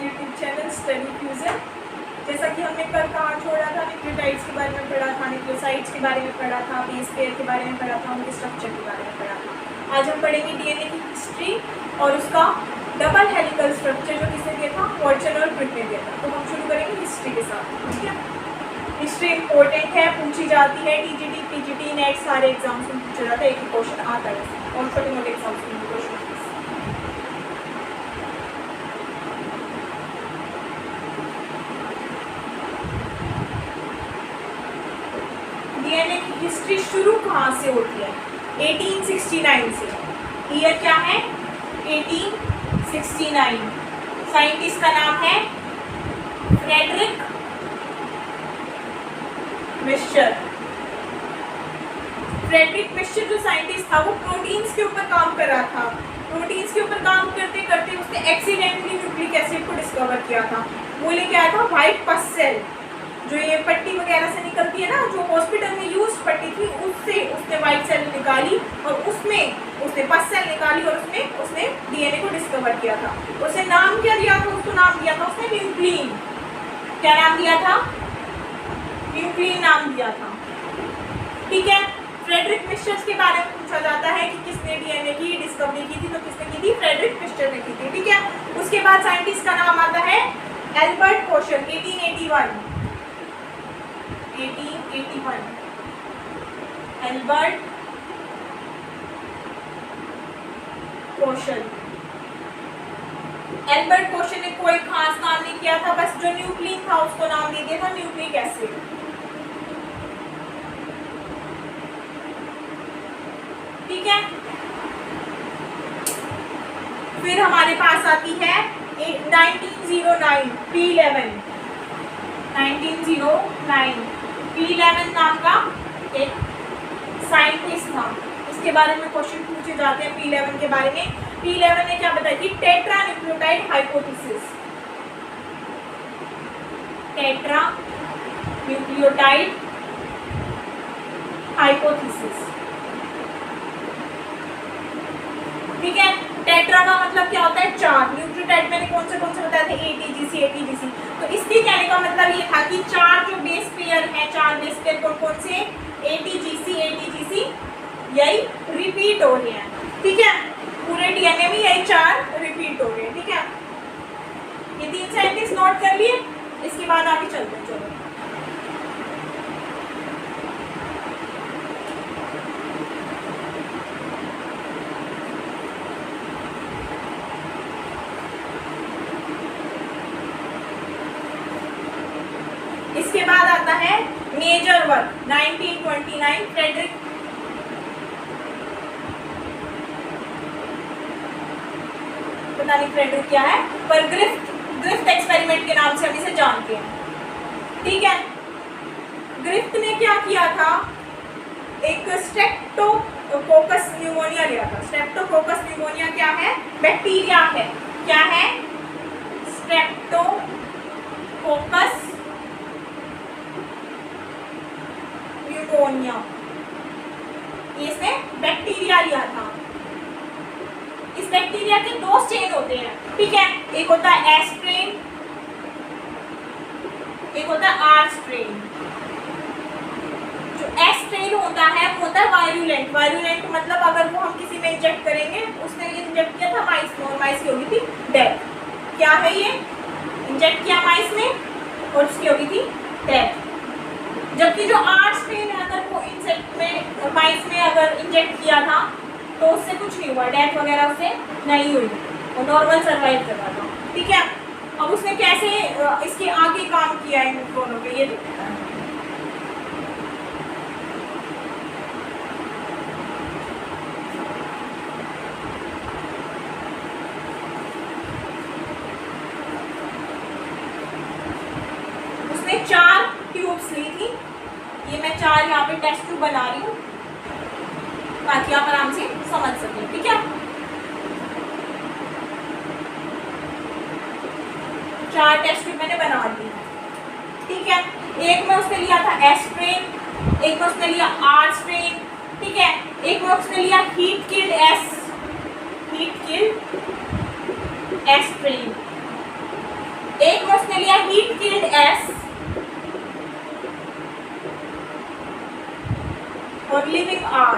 YouTube channel study fusion. जैसा कि हमने कल कहाँ छोड़ा था, न्यूक्लियोटाइड्स के बारे में पढ़ा था, न्यूक्लियोसाइड्स के बारे में पढ़ा था, बेस पेयर के बारे में पढ़ा था, उनके स्ट्रक्चर के बारे में पढ़ा था। आज हम पढ़ेंगे डीएनए की हिस्ट्री और उसका डबल हेलिकल स्ट्रक्चर जो किसने दिया था, वॉटसन और क्रिक ने दिया था। तो हम शुरू करेंगे हिस्ट्री के साथ, ठीक है। हिस्ट्री इंपॉर्टेंट है, पूछी जाती है, टीजीटी पीजीटी नेट सारे एग्जाम्स में पूछा जाता है, एक ही क्वेश्चन आता है और छोटे मोटे एग्जाम्स में क्वेश्चन। डीएनए की हिस्ट्री शुरू कहाँ से होती है? 1869 से। ईयर क्या है? 1869। साइंटिस्ट का नाम है फ्रेडरिक मिक्सचर। फ्रेडरिक मिक्सचर जो साइंटिस्ट था वो प्रोटीन्स के ऊपर काम कर रहा था। प्रोटीन्स के ऊपर काम करते करते उसने एक्सीडेंटली न्यूक्लिक एसिड को डिस्कवर किया था। वो लेके आया था व्हाइट पस सेल, जो ये पट्टी वगैरह से निकलती है ना, जो हॉस्पिटल में यूज पट्टी थी, उससे उसने व्हाइट सेल निकाली और उसमें उसने पस सेल निकाली और उसमें उसने डीएनए को डिस्कवर किया था। उसने नाम क्या दिया था? उसको नाम दिया था उसने न्यूक्लिन। क्या नाम दिया था? न्यूक्लिन नाम दिया था, ठीक है। फ्रेडरिक मिक्सचर के बारे में पूछा जाता है कि किसने डीएनए की डिस्कवरी की थी, तो किसने की थी? फ्रेडरिक मिक्सचर ने की थी, ठीक है। उसके बाद साइंटिस्ट का नाम आता है Albert question. 1881 Albert question. Albert question ने कोई खास काम नहीं किया था, बस जो न्यूक्लिन था उसको नाम दे दिया था न्यूक्लिक एसिड, ठीक है। फिर हमारे पास आती है 1909 P11। 1909 P11 नाम का एक साइंटिस्ट था। इसके बारे में क्वेश्चन पूछे जाते हैं P11 के बारे में। P11 ने क्या बताया कि tetra nucleotide hypothesis. Tetra nucleotide hypothesis, ठीक है। टेट्रा का मतलब क्या होता है? चार। न्यूक्लियोटाइड मैंने कौन से बताए थे? ATGC ATGC. तो इसके कहने का मतलब ये था कि चार जो बेस पेयर है, चार बेस पेयर कौन से? एटीजीसी एटीजीसी, यही रिपीट हो रहे हैं, ठीक है। पूरे डीएनए में यही चार रिपीट हो रहे हैं, ठीक है। ये तीन साइंटिस्ट नोट कर लिए। इसके बाद आगे चलते हैं, चलो। इसके बाद आता है मेजर वर्क 1929 फ्रेडरिक पता नहीं फ्रेडरिक क्या है, पर ग्रिफ्ट एक्सपेरिमेंट के नाम से हम इसे जानते हैं, ठीक है। ग्रिफ्ट ने क्या किया था? एक स्ट्रेप्टोकोकस न्यूमोनिया लिया था। स्ट्रेप्टोकोकस न्यूमोनिया क्या है? बैक्टीरिया है। क्या है? Streptococcus pneumonia. इसने बैक्टीरिया लिया था। इस बैक्टीरिया के दो स्ट्रेन होते हैं, ठीक है। एक होता है एस स्ट्रेन, एक होता है आर स्ट्रेन। जो एस स्ट्रेन होता है वो होता है वायरुलेंट। वायरुलेंट मतलब अगर वो हम किसी में इंजेक्ट करेंगे, उसने इंजेक्ट किया था माइस में और माइस की होगी थी डेथ। क्या है ये? इंजेक्ट किया माइस में और उसकी होगी थी डेथ। जबकि जो आर स्ट्रेन है, अगर वो इंसेक्ट में माइस में अगर इंजेक्ट किया था तो उससे कुछ नहीं हुआ, डेथ वगैरह उससे नहीं हुई, वो नॉर्मल सर्वाइव कर रहा था, ठीक है। अब उसने कैसे इसके आगे काम किया है इन दोनों पे, ये देखते हैं। उसने 4 ट्यूब्स ली थी। ये मैं 4 यहाँ पे टेस्ट ट्यूब बना रही हूँ ताकि आप आराम से समझ सकें, ठीक है। 4 टेस्ट ट्यूब मैंने बना दी, ठीक है। एक में उसने लिया था एस स्ट्रेन, एक में उसने लिया आर स्ट्रेन, ठीक है। एक में उसने लिया हीट किल्ड एस स्ट्रेन, एक में उसने लिया हीट फील्ड S और लिविंग R।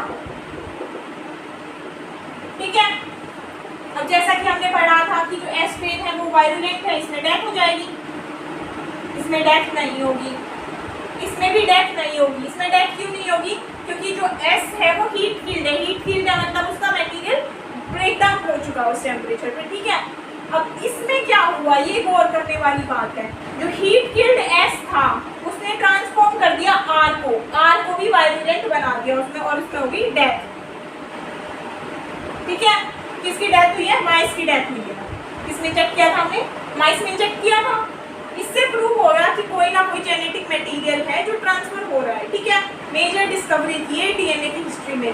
ठीक है, अब जैसा कि हमने पढ़ा था कि जो S फेज है वो वायरुलेंट है, इसमें डेथ हो जाएगी, इसमें डेथ नहीं होगी, इसमें भी डेथ नहीं होगी। इसमें डेथ क्यों नहीं होगी? क्योंकि जो S है वो हीट फील्ड है, हीट फील्ड है मतलब उसका मटेरियल ब्रेक डाउन हो चुका है उस टेम्परेचर पे। ठीक है, अब इसमें क्या हुआ ये गौर करने वाली बात है। जो हीट फील्ड S था उसने ट्रांसफॉर्म कर दिया R को भी वायरुलेंट बना दिया उसमें, और उसमें होगी डेथ। ठीक है, किसकी डेथ हुई है? माइस की डेथ हुई है। किसमें चेक किया था हमने? माइस में चेक किया था। इससे प्रूव हो रहा कि कोई ना कोई जेनेटिक मटेरियल है जो ट्रांसफर हो रहा है। ठीक है, मेजर डिस्कवरी की है डीएनए की हिस्ट्री में।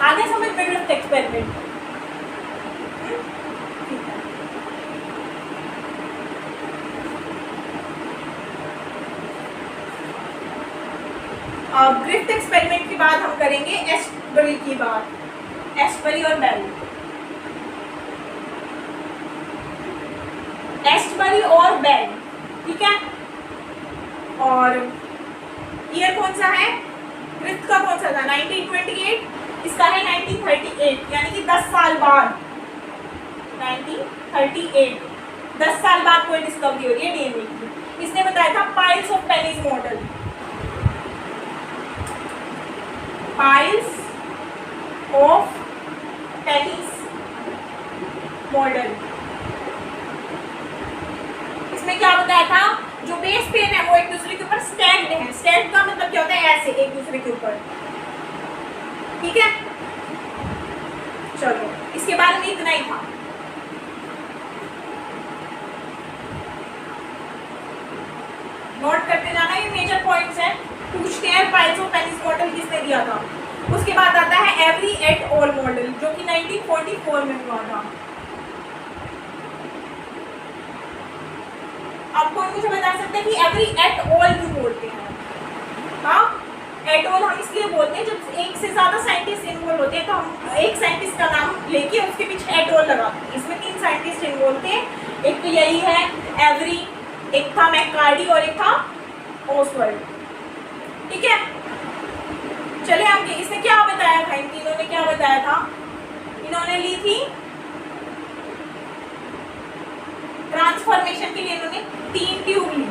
आगे समझ में ग्रिफ्थ एक्सपेरिमेंट। अब ग्रिफ्थ एक्सपेरिमेंट के बाद हम करेंगे एस्टबरी की बात, एस्टबरी और बेल। एस्टबरी और बेल, ठीक है, और ईयर कौन सा है? ग्रिफ्थ का कौन सा था? 1928, इसका है 1938, यानी कि 10 साल बाद 1938, 10 साल बाद कोई डिस्कवरी हो रही है डीएनए की। इसने बताया था piles of pennies model, piles of pennies model. इसमें क्या बताया था? जो बेस पेन है वो एक दूसरे के ऊपर स्टैक्ड है। स्टैक्ड का मतलब क्या होता है? ऐसे एक दूसरे के ऊपर। ठीक है, चलो इसके बारे में इतना ही था। नोट करते जाना, ये मेजर पॉइंट्स हैं। पूछते हैं पाइल्स ऑफ पेनीज मॉडल किसने दिया था। उसके बाद आता है एवरी एट ऑल मॉडल, जो कि 1944 में हुआ था। आप कोई मुझे बता सकते हैं कि एवरी एट ऑल क्यों बोलते हैं? हाँ, एट ऑल हम इसलिए बोलते हैं जब एक से ज्यादा साइंटिस्ट इन्वॉल्व होते हैं तो हम एक साइंटिस्ट का नाम लेके उसके पीछे एट ऑल लगाते हैं। इसमें 3 साइंटिस्ट इन्वॉल्व थे, एक तो यही है एवरी, एक था मैककार्डी और एक था ओसवाल्ड। ठीक है, चले आगे। इसने क्या बताया था? इन तीनों ने क्या बताया था? इन्होंने ली थी ट्रांसफॉर्मेशन के लिए, इन्होंने 3 ट्यूब ली।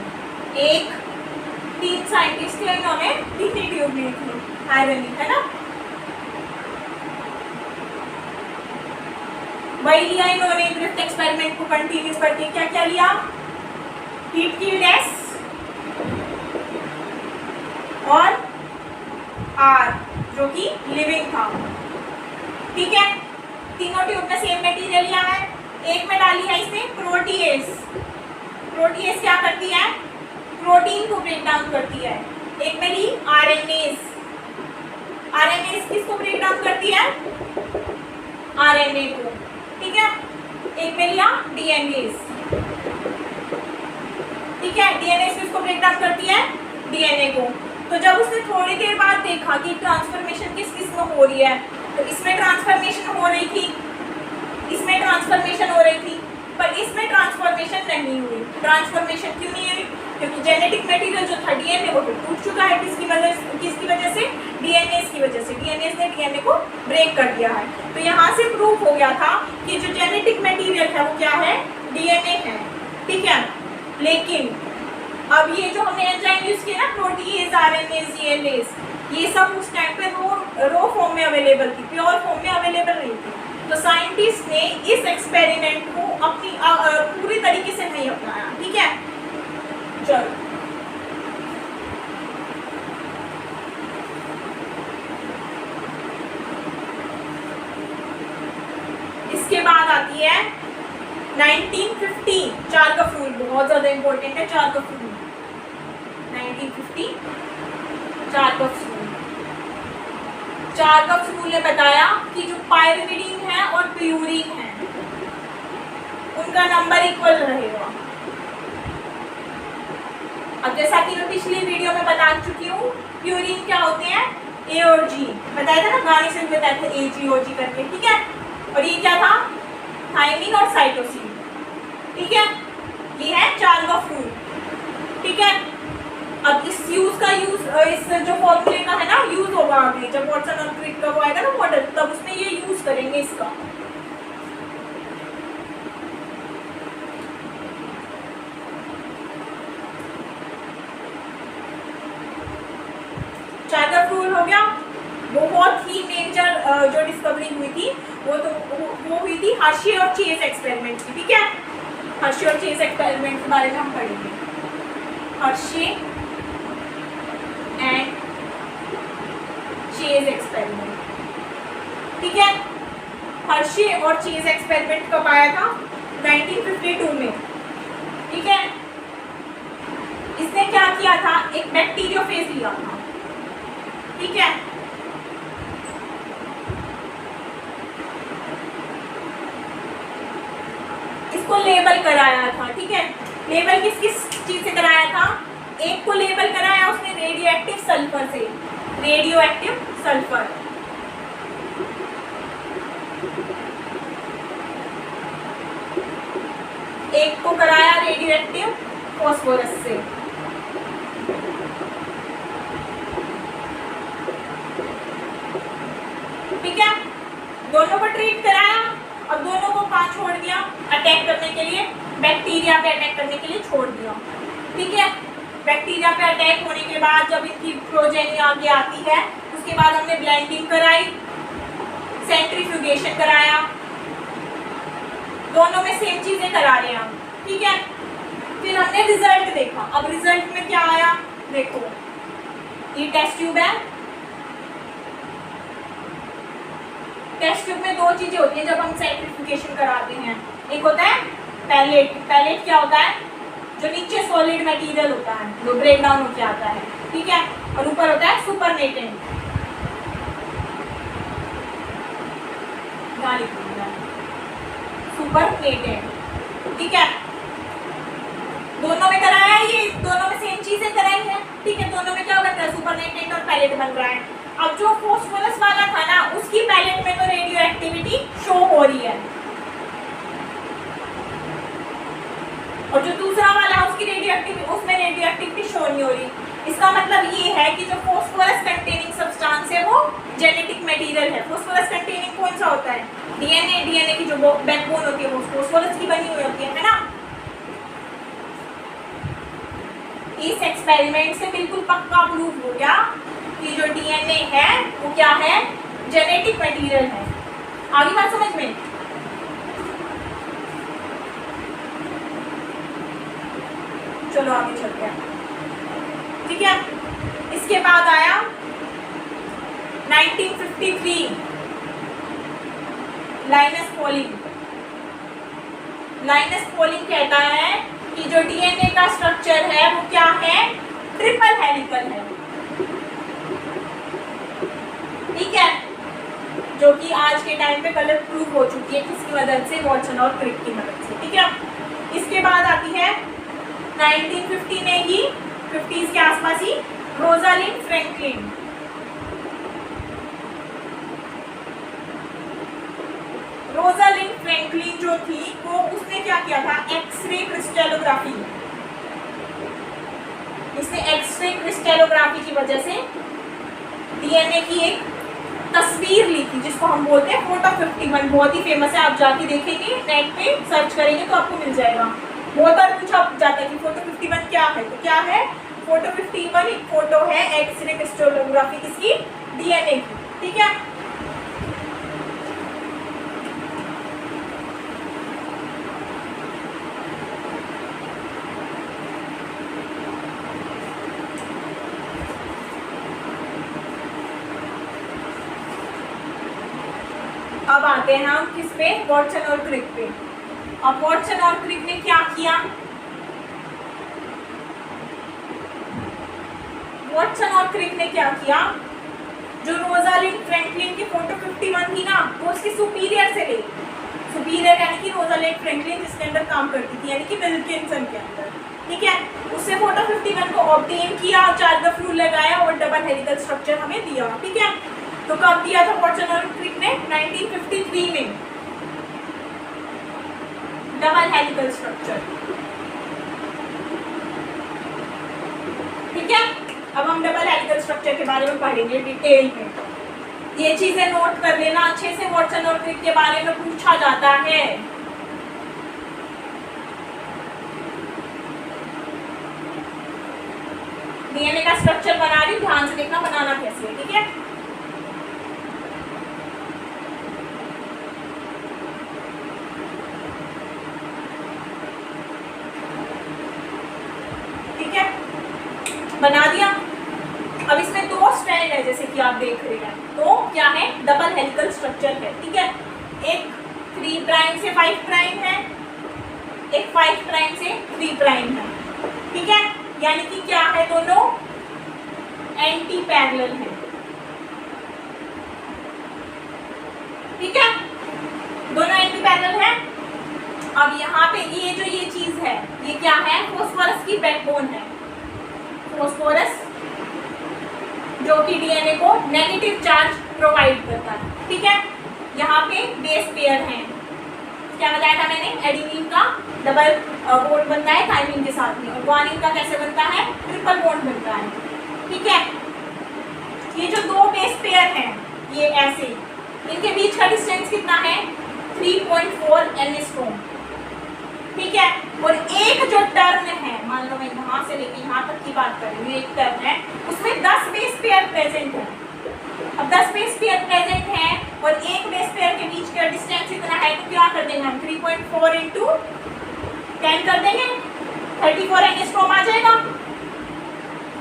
3 साइंटिस्ट थे, इन्होंने 3 ट्यूब ली थी। आयरनी है ना, वही लिया इन्होंने ग्रिफ्थ एक्सपेरिमेंट को कंटिन्यू करके। क्या क्या लिया? हीट फील्ड S और R जो कि लिविंग था। ठीक है, तीनों ट्यूब में सेम मटेरियल लिया है। एक में डाली है इसने प्रोटीएस। प्रोटीएस क्या करती है? प्रोटीन को ब्रेक डाउन करती है। एक में ली आरएनएस। आरएनएस किसको ब्रेक डाउन करती है? आरएनए को। ठीक है, एक में लिया डीएनएस। ठीक है, डीएनएस किसको ब्रेक डाउन करती है? डीएनए को। तो जब उसने थोड़ी देर बाद देखा कि ट्रांसफॉर्मेशन किस किस में हो रही है, तो इसमें ट्रांसफॉर्मेशन हो रही थी, इसमें ट्रांसफॉर्मेशन हो रही थी, पर इसमें ट्रांसफॉर्मेशन नहीं हुई। ट्रांसफॉर्मेशन क्यों नहीं हुई? क्योंकि जेनेटिक मटेरियल जो था डीएनए वो टूट चुका है। किसकी वजह से? डीएनए की वजह से। डीएनए ने डीएनए को ब्रेक कर दिया है। तो यहाँ से प्रूफ हो गया था कि जो जेनेटिक मटेरियल है वो क्या है? डीएनए है। ठीक है, लेकिन अब ये जो हमने एंजाइम यूज किया ना, प्रोटीएज, आरएनएज, डीएनएज, ये सब उस टाइम पे रो फॉर्म में अवेलेबल थी, प्योर फॉर्म में अवेलेबल नहीं थी। तो साइंटिस्ट ने इस एक्सपेरिमेंट को अपनी पूरी तरीके से नहीं अपनाया। ठीक है, चलो इसके बाद आती है 1950 चार्कफ रूल। बहुत ज्यादा इंपॉर्टेंट है चार्कफ रूल। 1950 चार्कफ रूल। चार्कफ रूल ने बताया कि जो पायरिमिडीन है और प्यूरीन है उनका नंबर इक्वल रहेगा। अब जैसा कि मैं पिछली वीडियो में बता चुकी हूँ, प्यूरीन क्या होते हैं? ए और जी, बताया था ना गाने से बताया था ए जी ओ जी करके, ठीक है। और ये क्या था, थायमिन और साइटोसिन, ठीक है। ये है चार्ल्स रूल, ठीक है। अब इस जो फॉर्मूले का है ना यूज होगा आगे, जब वाटसन और क्रिक का वो आएगा ना मॉडल, तब उसमें ये यूज करेंगे इसका। चार्ल्स रूल हो गया। बहुत ही मेजर जो डिस्कवरी हुई थी वो हुई थी हर्शी और चेज एक्सपेरिमेंट की, ठीक है। हर्शी और चेज एक्सपेरिमेंट के बारे में हम पढ़ेंगे, हर्शी एंड चेज एक्सपेरिमेंट, ठीक है। हर्शी और चेज एक्सपेरिमेंट कब आया था, 1952 में, ठीक है। इसने क्या किया था, एक बैक्टीरियोफेज लिया था, ठीक है। इसको लेबल कराया था, ठीक है। लेबल किस किस चीज से कराया था, एक को लेबल कराया उसने रेडियो एक्टिव सल्फर से, रेडियो एक्टिव सल्फर, एक को कराया रेडियो एक्टिव फॉस्फोरस से, ठीक है। दोनों को ट्रीट कराया, अब दोनों को कहाँ छोड़ दिया, अटैक करने के लिए, बैक्टीरिया पे अटैक करने के लिए छोड़ दिया, ठीक है। बैक्टीरिया पे अटैक होने के बाद जब इनकी प्रोजेनी आगे आती है, उसके बाद हमने ब्लेंडिंग कराई, सेंट्रीफ्यूगेशन कराया, दोनों में सेम चीजें करा रहे हैं हम, ठीक है। फिर हमने रिजल्ट देखा, अब रिजल्ट में क्या आया, देखो ये टेस्ट ट्यूब है। टेस्ट ट्यूब में दो चीजें होती हैं जब हम सेंट्रीफ्यूगेशन कराते हैं, एक होता है पैलेट। पैलेट क्या होता है, जो नीचे सॉलिड मटेरियल होता है जो ब्रेक डाउन होकर आता है, ठीक है। और ऊपर होता है सुपरनेटेंट, सुपरनेटेंट, ठीक है। दोनों में कराया, ये दोनों में सेम चीजें कराई है, ठीक है। दोनों में क्या होता है, सुपरनेटेंट और पैलेट बन रहा है। अब जो फॉस्फोरस वाला था ना, उसकी पैलेट में तो रेडियो एक्टिविटी शो हो रही है, और जो दूसरा वाला है उसकी उसमें रेडियो एक्टिविटी शो नहीं हो रही। इसका मतलब ये है कि जो फॉस्फोरस कंटेनिंग सब्सटेंस है वो जेनेटिक मटेरियल है। फॉस्फोरस कंटेनिंग कौन सा होता है, डीएनए। डीएनए की जो बैकबोन होती है वो फॉस्फोरस की बनी हुई होती है ना। इस एक्सपेरिमेंट से बिल्कुल पक्का प्रूव हो गया कि जो डीएनए है वो क्या है, जेनेटिक मटेरियल है। आगे बात समझ में, चलो आगे चलते हैं, ठीक है। इसके बाद आया 1953 लाइनस पॉलिंग। लाइनस पॉलिंग कहता है कि जो डीएनए का स्ट्रक्चर है वो क्या है, ट्रिपल हेलिकल है, ठीक है। जो कि आज के टाइम पे गलत प्रूव हो चुकी है, किसकी मदद से, वाटसन और क्रिक की मदद से, ठीक है। इसके बाद आती है 1950 में ही, 50s के आसपास ही, रोजालिंड फ्रैंकलिन। रोजालिंड फ्रैंकलिन जो थी वो उसने क्या किया था, एक्सरे क्रिस्टलोग्राफी। इसने एक्सरे क्रिस्टलोग्राफी की वजह से डीएनए की एक तस्वीर ली थी, जिसको हम बोलते हैं फोटो 51। बहुत ही फेमस है, आप जाके देखेंगे, नेट पे सर्च करेंगे तो आपको मिल जाएगा। बहुत बार पूछा जाता है कि फोटो 51 क्या है, तो क्या है, फोटो 51 एक फोटो है एक्सरे क्रिस्टलोग्राफी किसकी, डीएनए की, ठीक है। अब आते हैं हम किस पे, वाटसन और क्रिक पे। अब वाटसन और क्रिक ने क्या किया, वाटसन और क्रिक ने क्या किया, जो रोजालिंड फ्रैंकलिन की फोटो 51 थी ना, वो उसकी सुपीरियर से ले, सुपीरियर यानी कि रोजालिंड फ्रैंकलिन जिसके अंदर काम करती थी, यानी कि विल्किंसन के अंदर, ठीक है। उससे फोटो 51 को ऑब्टेन किया, चार्ल्स रूल लगाया और डबल डबल हेलिकल स्ट्रक्चर हमें दिया, ठीक है। तो कब दिया था वाटसन और क्रिक ने? 1953 में, डबल हेलिकल स्ट्रक्चर, ठीक है। अब हम डबल हेलिकल स्ट्रक्चर के बारे में पढ़ेंगे डिटेल में। ये चीजें नोट कर लेना अच्छे से, वाटसन और क्रिक के बारे में पूछा जाता है। डीएनए का स्ट्रक्चर बना रही हूं, ध्यान से देखना बनाना कैसे है, ठीक है। ठीक है, बना दिया। अब इसमें दो स्ट्रैंड है जैसे कि आप देख रहे हैं, तो क्या है? डबल हेलिकल स्ट्रक्चर है, ठीक है। एक 3 प्राइम से 5 प्राइम है, एक 5 प्राइम से 3 प्राइम है, ठीक है। यानी कि क्या है? दोनों एंटी पैरेलल है, ठीक है, दोनों एंटी पैरेलल है। अब यहाँ पे ये चीज है, ये क्या है? फॉस्फोरस की बैकबोन है, फॉस्फोरस जो कि डीएनए को नेगेटिव चार्ज प्रोवाइड करता है, ठीक है। यहाँ पे बेस पेयर है, क्या बताया था मैंने? एडेनिन का डबल बॉन्ड बनता है थाइमिन के साथ में, और ग्वानिन का कैसे बनता है? ट्रिपल बॉन्ड बनता है, ठीक है। ये जो दो बेस पेयर हैं, ये ऐसे, इनके बीच का डिस्टेंस कितना है? 3.4 एंगस्ट्रॉम, ठीक है। और एक जो टर्न है, मान लो मैं यहाँ से लेके यहाँ तक की बात कर रही हूँ, एक टर्न है, उसमें 10 बेस पेयर प्रेजेंट है। अब 10 बेस पेयर प्रेजेंट है और एक बेस पेयर के बीच का डिस्टेंस इतना है, तो क्या कर देंगे हम? 3.4 इंटू 10 कर देंगे, 34 एंगस्ट्रॉम आ जाएगा,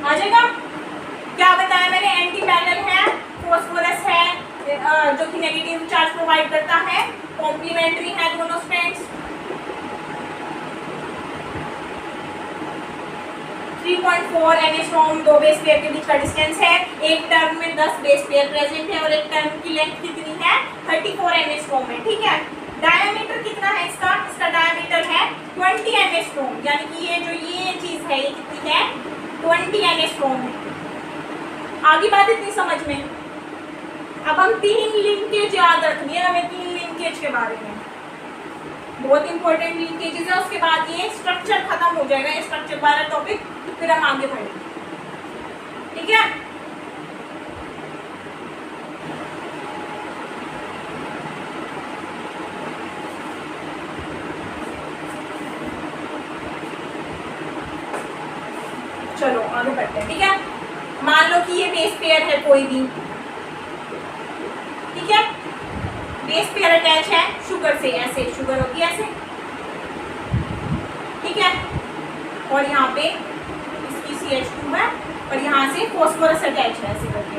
आ जाएगा। क्या बताया मैंने? एंटी पैरेलल है, फॉस्फोरस है जो कि नेगेटिव चार्ज प्रोवाइड करता है, कॉम्प्लीमेंट्री है दोनों स्ट्रैंड्स। 3.4 एंगस्ट्रॉम दो बेस पेयर के बीच का डिस्टेंस है, एक टर्न में 10 बेस पेयर प्रेजेंट है और एक टर्न की लेंथ कितनी है? 34 एंगस्ट्रॉम है, ठीक है। डायमीटर कितना है इसका? इसका डायमीटर है 20 एंगस्ट्रॉम, यानी कि ये चीज है, ये कितनी है? 20 एंगस्ट्रॉम है। आगे बात इतनी समझ में। अब हम 3 लिंकेज याद रखनी है हमें, 3 लिंकेज के बारे में, बहुत इंपॉर्टेंट लिंकेजेस है। उसके बाद ये स्ट्रक्चर खत्म हो जाएगा, स्ट्रक्चर वाला टॉपिक फिर हम आगे बढ़ेंगे, ठीक है। चलो आगे बढ़ते हैं, ठीक है। मान लो कि ये बेस पेयर है कोई भी, ठीक है, बेस पेयर अटैच है शुगर से, ऐसे शुगर होगी ऐसे, ठीक है। और यहाँ पे इसकी CH2 है और यहाँ से फॉस्फोरस अटैच है ऐसे करके,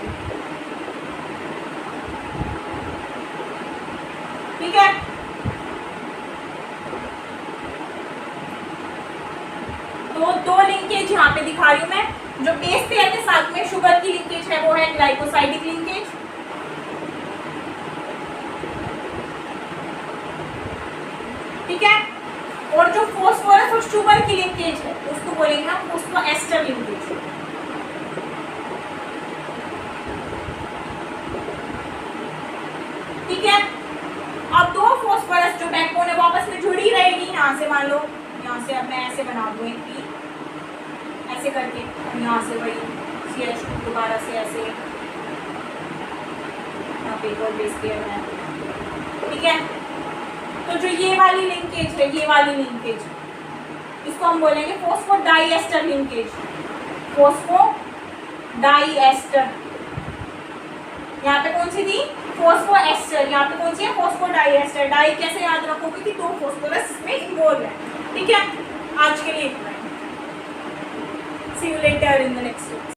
ठीक है। तो दो लिंकेज यहाँ पे दिखा रही हूँ मैं। जो बेस पेयर के साथ में शुगर की लिंकेज है वो है ग्लाइकोसाइडिक लिंकेज, ठीक है। और जो फॉस्फोरस और शुगर की लिंकेज है उसको बोलेंगे हम फॉस्फोएस्टर लिंकेज, ठीक है। अब दो फॉस्फोरस जो बैकबोन है वो आपस में जुड़ी रहेगी, यहाँ से मान लो, यहाँ से अब मैं ऐसे बना दूँ एक पी ऐसे करके, यहाँ से वही CH2 दोबारा से ऐसे, यहाँ पे एक और बेस पेयर है, ठीक है। तो जो ये वाली लिंकेज है, ये वाली लिंकेज, इसको हम बोलेंगे फॉस्फोडाइएस्टर लिंकेज, फॉस्फोडाइएस्टर। यहाँ पे कौन सी थी? फॉस्फोएस्टर, यहाँ पे कौन सी है? फॉस्फोडाइएस्टर। डाई कैसे याद रखोगे कि दो फॉस्फोरस इसमें इन्वॉल्व है, ठीक है। आज के लिए इतना ही। See you later in the next class.